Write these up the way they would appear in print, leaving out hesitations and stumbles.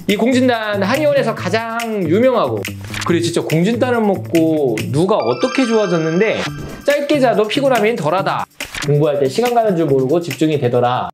이 공진단 한의원에서 가장 유명하고, 그래 진짜 공진단을 먹고 누가 어떻게 좋아졌는데 짧게 자도 피곤함이 덜하다, 공부할 때 시간 가는 줄 모르고 집중이 되더라.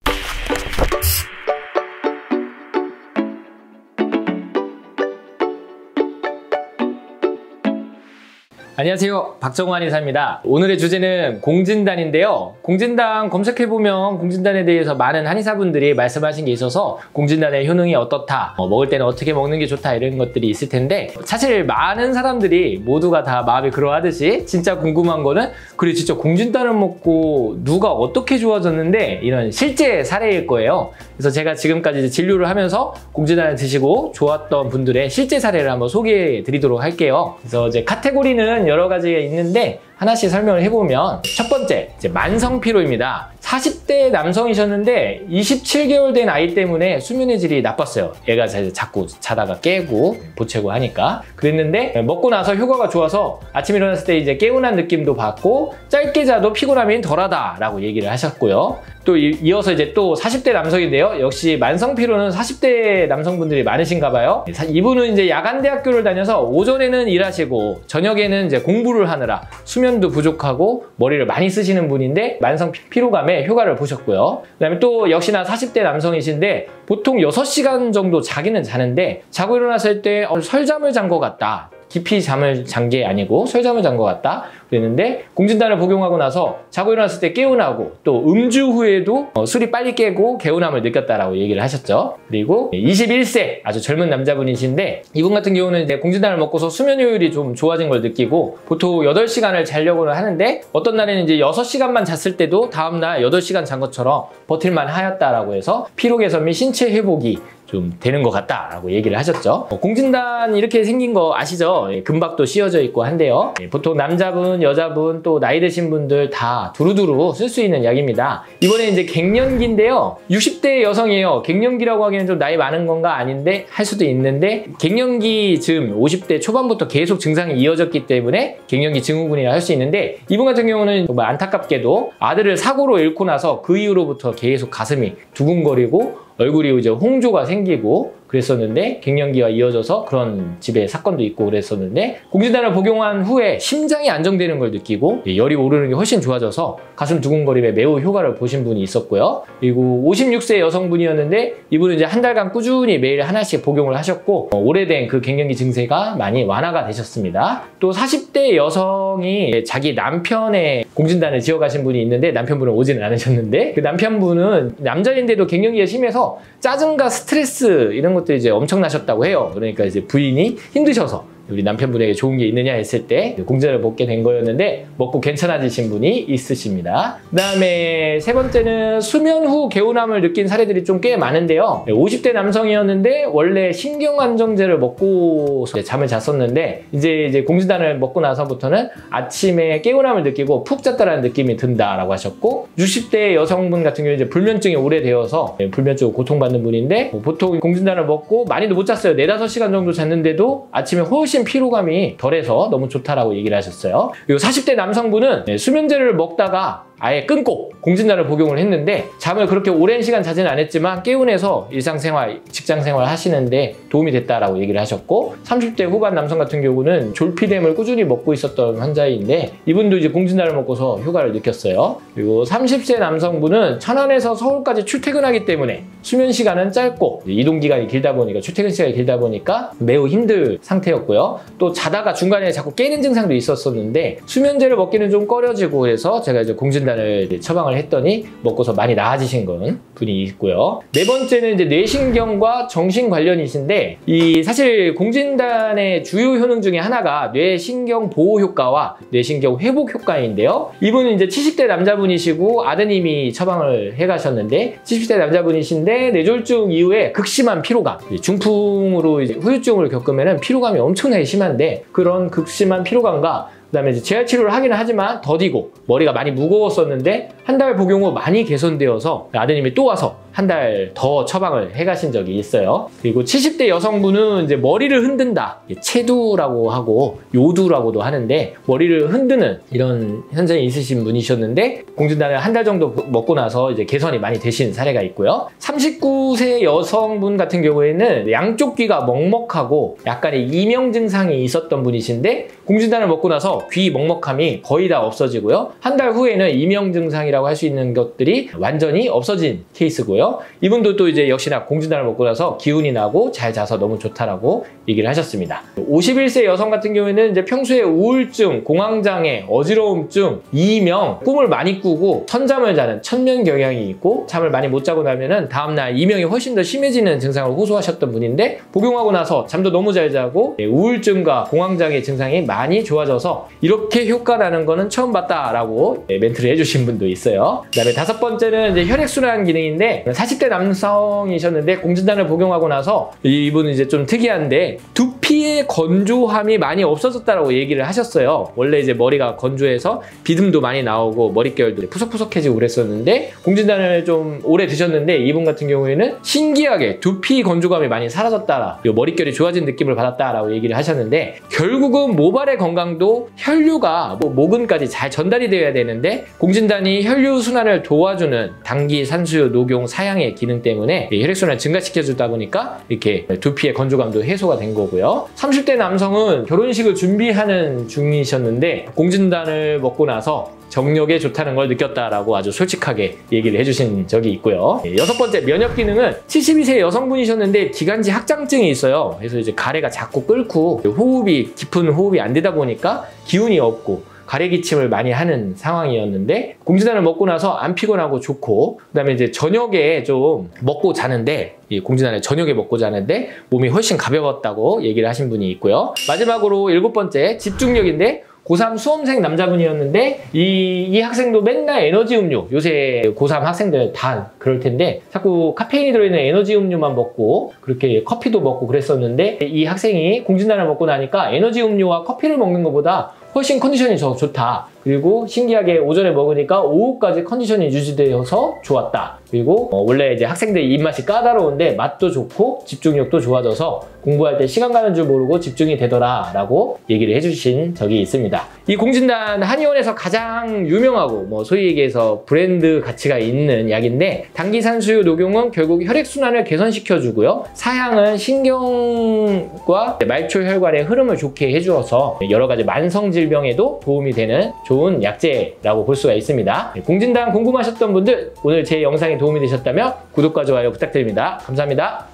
안녕하세요, 박정환 의사입니다. 오늘의 주제는 공진단인데요. 공진단 검색해보면 공진단에 대해서 많은 한의사분들이 말씀하신 게 있어서 공진단의 효능이 어떻다, 먹을 때는 어떻게 먹는 게 좋다, 이런 것들이 있을 텐데, 사실 많은 사람들이 모두가 다 마음이 그러하듯이 진짜 궁금한 거는, 그래 진짜 공진단을 먹고 누가 어떻게 좋아졌는데, 이런 실제 사례일 거예요. 그래서 제가 지금까지 진료를 하면서 공진단을 드시고 좋았던 분들의 실제 사례를 한번 소개해 드리도록 할게요. 그래서 이제 카테고리는 여러 가지가 있는데 하나씩 설명을 해보면, 첫 번째, 이제 만성 피로입니다. 40대 남성이셨는데 27개월 된 아이 때문에 수면의 질이 나빴어요. 애가 자꾸 자다가 깨고 보채고 하니까. 그랬는데 먹고 나서 효과가 좋아서 아침에 일어났을 때 이제 개운한 느낌도 받고 짧게 자도 피곤함이 덜하다 라고 얘기를 하셨고요. 또 이어서 이제 또 40대 남성인데요. 역시 만성 피로는 40대 남성분들이 많으신가 봐요. 이분은 이제 야간대학교를 다녀서 오전에는 일하시고 저녁에는 이제 공부를 하느라 수면도 부족하고 머리를 많이 쓰시는 분인데 만성 피로감에 효과를 보셨고요. 그 다음에 또 역시나 40대 남성이신데 보통 6시간 정도 자기는 자는데 자고 일어났을 때 설잠을 잔 것 같다, 깊이 잠을 잔 게 아니고 설잠을 잔 것 같다 그랬는데, 공진단을 복용하고 나서 자고 일어났을 때 개운하고 또 음주 후에도 술이 빨리 깨고 개운함을 느꼈다라고 얘기를 하셨죠. 그리고 21세 아주 젊은 남자분이신데, 이분 같은 경우는 이제 공진단을 먹고서 수면 효율이 좀 좋아진 걸 느끼고 보통 8시간을 자려고는 하는데 어떤 날에는 이제 6시간만 잤을 때도 다음날 8시간 잔 것처럼 버틸만 하였다라고 해서 피로 개선 및 신체 회복이 좀 되는 것 같다라고 얘기를 하셨죠. 공진단 이렇게 생긴 거 아시죠? 금박도 씌워져 있고 한데요. 보통 남자분, 여자분, 또 나이 드신 분들 다 두루두루 쓸 수 있는 약입니다. 이번에 이제 갱년기인데요. 60대 여성이에요. 갱년기라고 하기에는 좀 나이 많은 건가 아닌데 할 수도 있는데, 갱년기 즈음 50대 초반부터 계속 증상이 이어졌기 때문에 갱년기 증후군이라 할 수 있는데, 이분 같은 경우는 정말 안타깝게도 아들을 사고로 잃고 나서 그 이후로부터 계속 가슴이 두근거리고 얼굴이 이제 홍조가 생기고 그랬었는데, 갱년기와 이어져서 그런 집에 사건도 있고 그랬었는데, 공진단을 복용한 후에 심장이 안정되는 걸 느끼고 열이 오르는 게 훨씬 좋아져서 가슴 두근거림에 매우 효과를 보신 분이 있었고요. 그리고 56세 여성분이었는데 이분은 이제 한 달간 꾸준히 매일 하나씩 복용을 하셨고 오래된 그 갱년기 증세가 많이 완화가 되셨습니다. 또 40대 여성이 자기 남편의 공진단을 지어가신 분이 있는데, 남편분은 오지는 않으셨는데 그 남편분은 남자인데도 갱년기가 심해서 짜증과 스트레스 이런 것들이 이제 엄청나셨다고 해요. 그러니까 이제 부인이 힘드셔서 우리 남편분에게 좋은 게 있느냐 했을 때 공진단을 먹게 된 거였는데 먹고 괜찮아지신 분이 있으십니다. 그 다음에 세 번째는 수면 후 개운함을 느낀 사례들이 좀 꽤 많은데요. 50대 남성이었는데 원래 신경안정제를 먹고 잠을 잤었는데 이제 공진단을 먹고 나서부터는 아침에 개운함을 느끼고 푹 잤다라는 느낌이 든다라고 하셨고, 60대 여성분 같은 경우는 이제 불면증이 오래되어서 불면증으로 고통받는 분인데 보통 공진단을 먹고 많이도 못 잤어요. 4-5시간 정도 잤는데도 아침에 훨씬 피로감이 덜해서 너무 좋다라고 얘기를 하셨어요. 그리고 40대 남성분은 수면제를 먹다가 아예 끊고 공진단을 복용을 했는데 잠을 그렇게 오랜 시간 자지는 않았지만 개운해서 일상생활, 직장생활 하시는데 도움이 됐다라고 얘기를 하셨고, 30대 후반 남성 같은 경우는 졸피뎀을 꾸준히 먹고 있었던 환자인데 이분도 이제 공진단을 먹고서 효과를 느꼈어요. 그리고 30세 남성분은 천안에서 서울까지 출퇴근하기 때문에 수면 시간은 짧고 이동 기간이 길다 보니까, 출퇴근 시간이 길다 보니까 매우 힘들 상태였고요. 또 자다가 중간에 자꾸 깨는 증상도 있었었는데 수면제를 먹기는 좀 꺼려지고, 그래서 제가 이제 공진단을 처방을 했더니 먹고서 많이 나아지신 분이 있고요. 네 번째는 이제 뇌신경과 정신 관련이신데, 사실 공진단의 주요 효능 중에 하나가 뇌신경 보호 효과와 뇌신경 회복 효과인데요. 이분은 이제 70대 남자분이시고 아드님이 처방을 해가셨는데, 70대 남자분이신데 뇌졸중 이후에 극심한 피로감, 중풍으로 이제 후유증을 겪으면 피로감이 엄청나게 심한데, 그런 극심한 피로감과 그다음에 이제 재활 치료를 하기는 하지만 더디고 머리가 많이 무거웠었는데 한 달 복용 후 많이 개선되어서 아드님이 또 와서 한 달 더 처방을 해가신 적이 있어요. 그리고 70대 여성분은 이제 머리를 흔든다, 체두라고 하고 요두라고도 하는데 머리를 흔드는 이런 현상이 있으신 분이셨는데 공진단을 한 달 정도 먹고 나서 이제 개선이 많이 되신 사례가 있고요. 39세 여성분 같은 경우에는 양쪽 귀가 먹먹하고 약간의 이명 증상이 있었던 분이신데 공진단을 먹고 나서 귀 먹먹함이 거의 다 없어지고요. 한 달 후에는 이명 증상이라고 할 수 있는 것들이 완전히 없어진 케이스고요. 이분도 또 이제 역시나 공진단을 먹고 나서 기운이 나고 잘 자서 너무 좋다라고 얘기를 하셨습니다. 51세 여성 같은 경우에는 이제 평소에 우울증, 공황장애, 어지러움증, 이명, 꿈을 많이 꾸고 선잠을 자는 천면 경향이 있고 잠을 많이 못 자고 나면은 다음날 이명이 훨씬 더 심해지는 증상을 호소하셨던 분인데 복용하고 나서 잠도 너무 잘 자고 우울증과 공황장애 증상이 많이 좋아져서 이렇게 효과 나는 거는 처음 봤다라고 멘트를 해주신 분도 있어요. 그다음에 5번째는 이제 혈액순환 기능인데 40대 남성이셨는데 공진단을 복용하고 나서 이분은 이제 좀 특이한데 두피의 건조함이 많이 없어졌다라고 얘기를 하셨어요. 원래 이제 머리가 건조해서 비듬도 많이 나오고 머릿결도 푸석푸석해지고 그랬었는데 공진단을 좀 오래 드셨는데 이분 같은 경우에는 신기하게 두피 건조감이 많이 사라졌다, 머릿결이 좋아진 느낌을 받았다라고 얘기를 하셨는데 결국은 모발의 건강도 혈류가 모근까지 잘 전달이 되어야 되는데 공진단이 혈류 순환을 도와주는 당기, 산수유, 녹용, 사양의 기능 때문에 혈액순환을 증가시켜주다 보니까 이렇게 두피의 건조감도 해소가 된 거고요. 30대 남성은 결혼식을 준비하는 중이셨는데 공진단을 먹고 나서 정력에 좋다는 걸 느꼈다라고 아주 솔직하게 얘기를 해주신 적이 있고요. 6번째, 면역 기능은 72세 여성분이셨는데 기관지 확장증이 있어요. 그래서 이제 가래가 자꾸 끓고 깊은 호흡이 안 되다 보니까 기운이 없고 가래 기침을 많이 하는 상황이었는데 공진단을 먹고 나서 안 피곤하고 좋고 그다음에 이제 저녁에 좀 먹고 자는데 공진단을 저녁에 먹고 자는데 몸이 훨씬 가벼웠다고 얘기를 하신 분이 있고요. 마지막으로 7번째, 집중력인데 고3 수험생 남자분이었는데 이 학생도 맨날 에너지 음료, 요새 고3 학생들 다 그럴 텐데 자꾸 카페인이 들어있는 에너지 음료만 먹고 그렇게 커피도 먹고 그랬었는데 이 학생이 공진단을 먹고 나니까 에너지 음료와 커피를 먹는 것보다 훨씬 컨디션이 더 좋다. 그리고 신기하게 오전에 먹으니까 오후까지 컨디션이 유지되어서 좋았다. 그리고 원래 이제 학생들 입맛이 까다로운데 맛도 좋고 집중력도 좋아져서 공부할 때 시간 가는 줄 모르고 집중이 되더라 라고 얘기를 해주신 적이 있습니다. 이 공진단 한의원에서 가장 유명하고 소위 얘기해서 브랜드 가치가 있는 약인데 당기산수유 녹용은 결국 혈액순환을 개선시켜주고요. 사향은 신경과 말초혈관의 흐름을 좋게 해주어서 여러 가지 만성 질병에도 도움이 되는 좋은 약재라고 볼 수가 있습니다. 공진단 궁금하셨던 분들 오늘 제 영상이 도움이 되셨다면 구독과 좋아요 부탁드립니다. 감사합니다.